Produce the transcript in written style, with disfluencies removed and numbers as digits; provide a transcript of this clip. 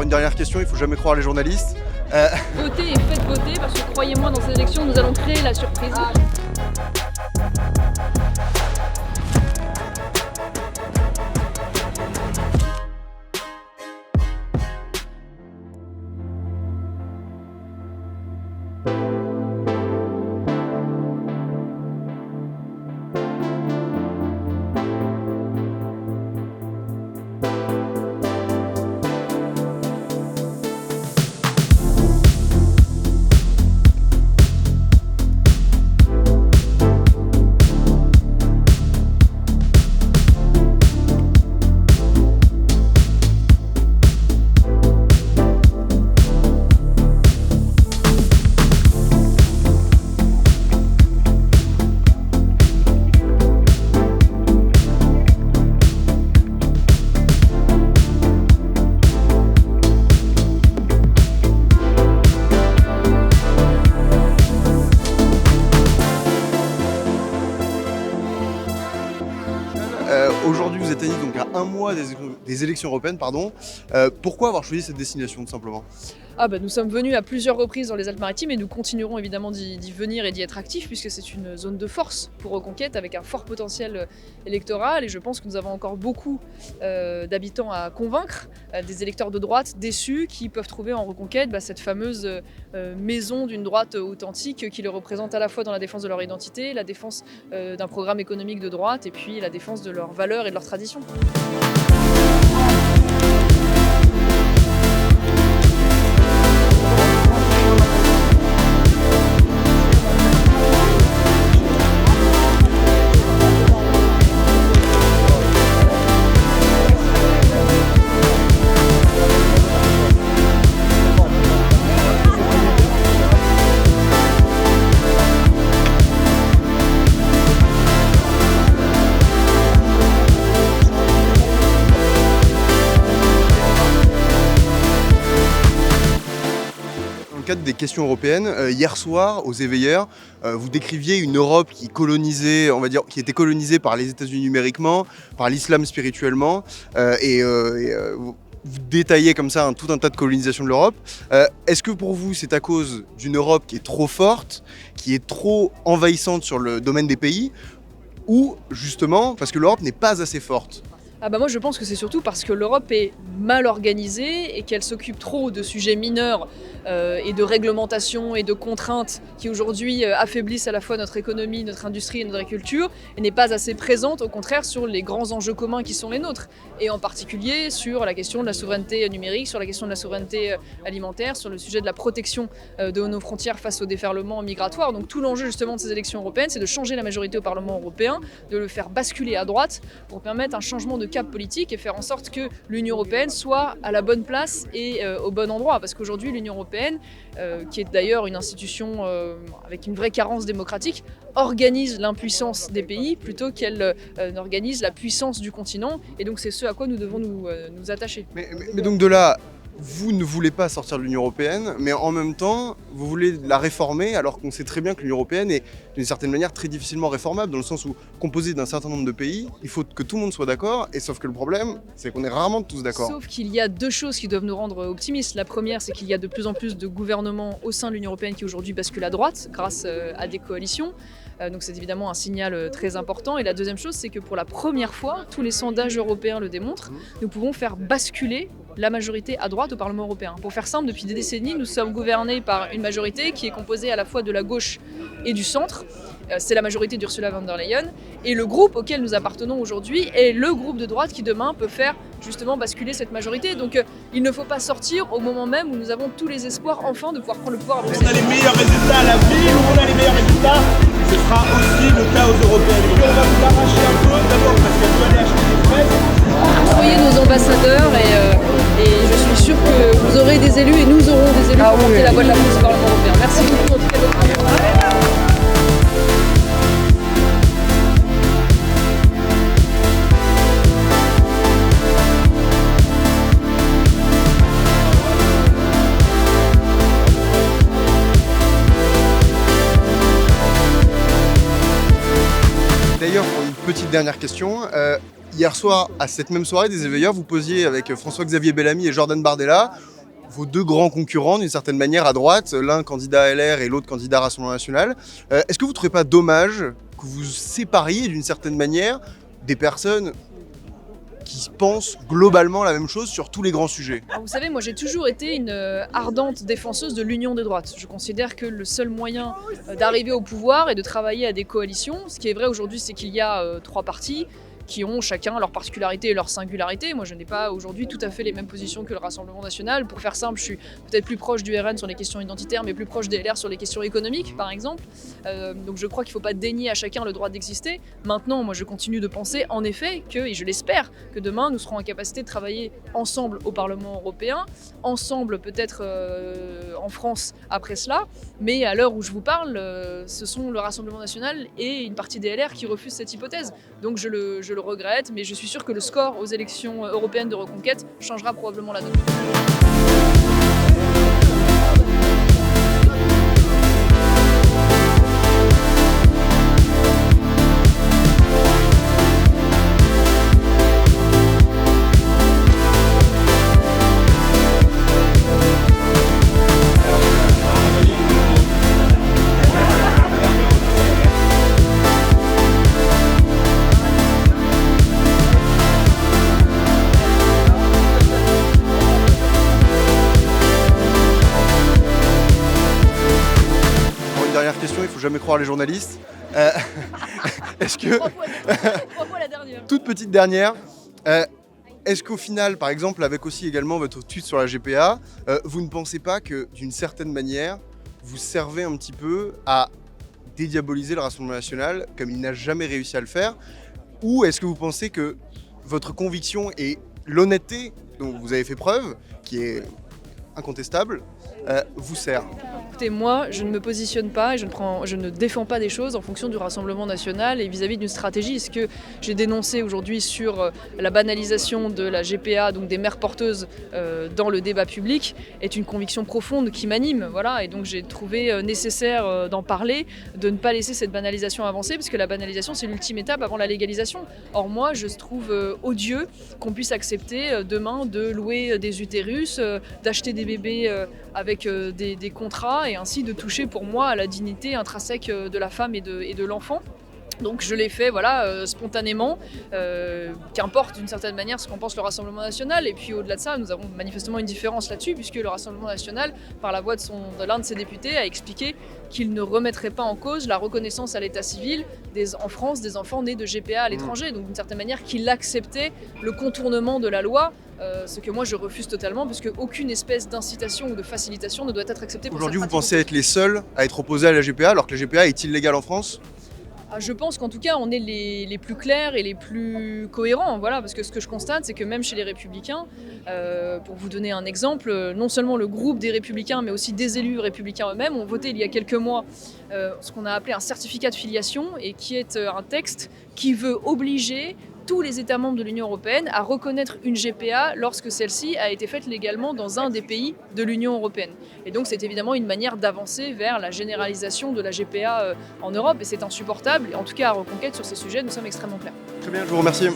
encore une dernière question, il faut jamais croire les journalistes. Votez et faites voter, parce que croyez-moi, dans ces élections, nous allons créer la surprise. Aujourd'hui, vous êtes donc à un mois des élections européennes, pardon. Pourquoi avoir choisi cette destination, tout simplement ? Nous sommes venus à plusieurs reprises dans les Alpes-Maritimes et nous continuerons évidemment d'y venir et d'y être actifs, puisque c'est une zone de force pour Reconquête avec un fort potentiel électoral, et je pense que nous avons encore beaucoup d'habitants à convaincre, des électeurs de droite déçus qui peuvent trouver en Reconquête cette fameuse maison d'une droite authentique qui les représente à la fois dans la défense de leur identité, la défense d'un programme économique de droite et puis la défense de leurs valeurs et de leurs traditions. Des questions européennes. Hier soir, aux Éveilleurs, vous décriviez une Europe qui colonisait, on va dire, qui était colonisée par les États-Unis numériquement, par l'islam spirituellement, vous détaillez comme ça tout un tas de colonisations de l'Europe. Est-ce que pour vous, c'est à cause d'une Europe qui est trop forte, qui est trop envahissante sur le domaine des pays, ou justement parce que l'Europe n'est pas assez forte ? Moi je pense que c'est surtout parce que l'Europe est mal organisée et qu'elle s'occupe trop de sujets mineurs et de réglementations et de contraintes qui aujourd'hui affaiblissent à la fois notre économie, notre industrie et notre agriculture, et n'est pas assez présente au contraire sur les grands enjeux communs qui sont les nôtres, et en particulier sur la question de la souveraineté numérique, sur la question de la souveraineté alimentaire, sur le sujet de la protection de nos frontières face au déferlement migratoire. Donc tout l'enjeu justement de ces élections européennes, c'est de changer la majorité au Parlement européen, de le faire basculer à droite pour permettre un changement de cap politique et faire en sorte que l'Union européenne soit à la bonne place et au bon endroit. Parce qu'aujourd'hui, l'Union européenne, qui est d'ailleurs une institution avec une vraie carence démocratique, organise l'impuissance des pays plutôt qu'elle n'organise la puissance du continent. Et donc c'est ce à quoi nous devons nous attacher. Mais donc de là, vous ne voulez pas sortir de l'Union européenne, mais en même temps, vous voulez la réformer, alors qu'on sait très bien que l'Union européenne est d'une certaine manière très difficilement réformable, dans le sens où, composée d'un certain nombre de pays, il faut que tout le monde soit d'accord, et sauf que le problème, c'est qu'on est rarement tous d'accord. Sauf qu'il y a deux choses qui doivent nous rendre optimistes. La première, c'est qu'il y a de plus en plus de gouvernements au sein de l'Union européenne qui aujourd'hui basculent à droite, grâce à des coalitions. Donc c'est évidemment un signal très important. Et la deuxième chose, c'est que pour la première fois, tous les sondages européens le démontrent, nous pouvons faire basculer la majorité à droite au Parlement européen. Pour faire simple, depuis des décennies, nous sommes gouvernés par une majorité qui est composée à la fois de la gauche et du centre. C'est la majorité d'Ursula von der Leyen. Et le groupe auquel nous appartenons aujourd'hui est le groupe de droite qui demain peut faire justement basculer cette majorité. Donc il ne faut pas sortir au moment même où nous avons tous les espoirs enfin de pouvoir prendre le pouvoir à Bruxelles. On a les meilleurs résultats à la ville, où on a les meilleurs résultats, ce sera aussi le cas aux européennes. Et puis on va vous l'arracher un peu, d'abord parce qu'elle doit aller acheter des fraises. Soyez nos ambassadeurs et je suis sûre que vous aurez des élus et nous aurons des élus pour porter la voix de la France au Parlement européen. Merci beaucoup en tout cas de votre travail. D'ailleurs, pour une petite dernière question, hier soir, à cette même soirée des Éveilleurs, vous posiez avec François-Xavier Bellamy et Jordan Bardella, vos deux grands concurrents d'une certaine manière à droite, l'un candidat LR et l'autre candidat Rassemblement National. Est-ce que vous ne trouvez pas dommage que vous sépariez d'une certaine manière des personnes qui pensent globalement la même chose sur tous les grands sujets? Alors, vous savez, moi j'ai toujours été une ardente défenseuse de l'union des droites. Je considère que le seul moyen d'arriver au pouvoir est de travailler à des coalitions. Ce qui est vrai aujourd'hui, c'est qu'il y a trois partis qui ont chacun leurs particularités et leurs singularités. Moi, je n'ai pas aujourd'hui tout à fait les mêmes positions que le Rassemblement National. Pour faire simple, je suis peut-être plus proche du RN sur les questions identitaires, mais plus proche des LR sur les questions économiques, par exemple. Donc je crois qu'il ne faut pas dénier à chacun le droit d'exister. Maintenant, moi, je continue de penser, en effet, que, et je l'espère, que demain, nous serons en capacité de travailler ensemble au Parlement européen, ensemble peut-être en France après cela, mais à l'heure où je vous parle, ce sont le Rassemblement National et une partie des LR qui refusent cette hypothèse. Donc je le regrette, mais je suis sûre que le score aux élections européennes de reconquête changera probablement la donne. Dernière question, il ne faut jamais croire les journalistes. Est-ce que... Trois fois la dernière. Toute petite dernière. Est-ce qu'au final, par exemple, avec aussi également votre tweet sur la GPA, vous ne pensez pas que d'une certaine manière, vous servez un petit peu à dédiaboliser le Rassemblement National comme il n'a jamais réussi à le faire? Ou est-ce que vous pensez que votre conviction et l'honnêteté dont vous avez fait preuve, qui est incontestable, vous sert? Écoutez, moi, je ne me positionne pas et je ne défends pas des choses en fonction du Rassemblement National et vis-à-vis d'une stratégie. Ce que j'ai dénoncé aujourd'hui sur la banalisation de la GPA, donc des mères porteuses dans le débat public, est une conviction profonde qui m'anime. Voilà, et donc j'ai trouvé nécessaire d'en parler, de ne pas laisser cette banalisation avancer, parce que la banalisation, c'est l'ultime étape avant la légalisation. Or moi, je trouve odieux qu'on puisse accepter demain de louer des utérus, d'acheter des bébés avec des contrats, et ainsi de toucher pour moi à la dignité intrinsèque de la femme et de l'enfant. Donc je l'ai fait spontanément, qu'importe d'une certaine manière ce qu'en pense le Rassemblement National. Et puis au-delà de ça, nous avons manifestement une différence là-dessus, puisque le Rassemblement National, par la voix de l'un de ses députés, a expliqué qu'il ne remettrait pas en cause la reconnaissance à l'état civil en France des enfants nés de GPA à l'étranger. Donc d'une certaine manière qu'il acceptait le contournement de la loi, ce que moi je refuse totalement, puisque aucune espèce d'incitation ou de facilitation ne doit être acceptée pour Aujourd'hui, cette vous pensez être les seuls à être opposés à la GPA, alors que la GPA est illégale en France? Je pense qu'en tout cas, on est les plus clairs et les plus cohérents, voilà, parce que ce que je constate, c'est que même chez les Républicains, pour vous donner un exemple, non seulement le groupe des Républicains, mais aussi des élus républicains eux-mêmes ont voté il y a quelques mois ce qu'on a appelé un certificat de filiation, et qui est un texte qui veut obliger tous les États membres de l'Union européenne à reconnaître une GPA lorsque celle-ci a été faite légalement dans un des pays de l'Union européenne. Et donc c'est évidemment une manière d'avancer vers la généralisation de la GPA en Europe, et c'est insupportable. Et en tout cas à Reconquête, sur ces sujets, nous sommes extrêmement clairs. Très bien, je vous remercie.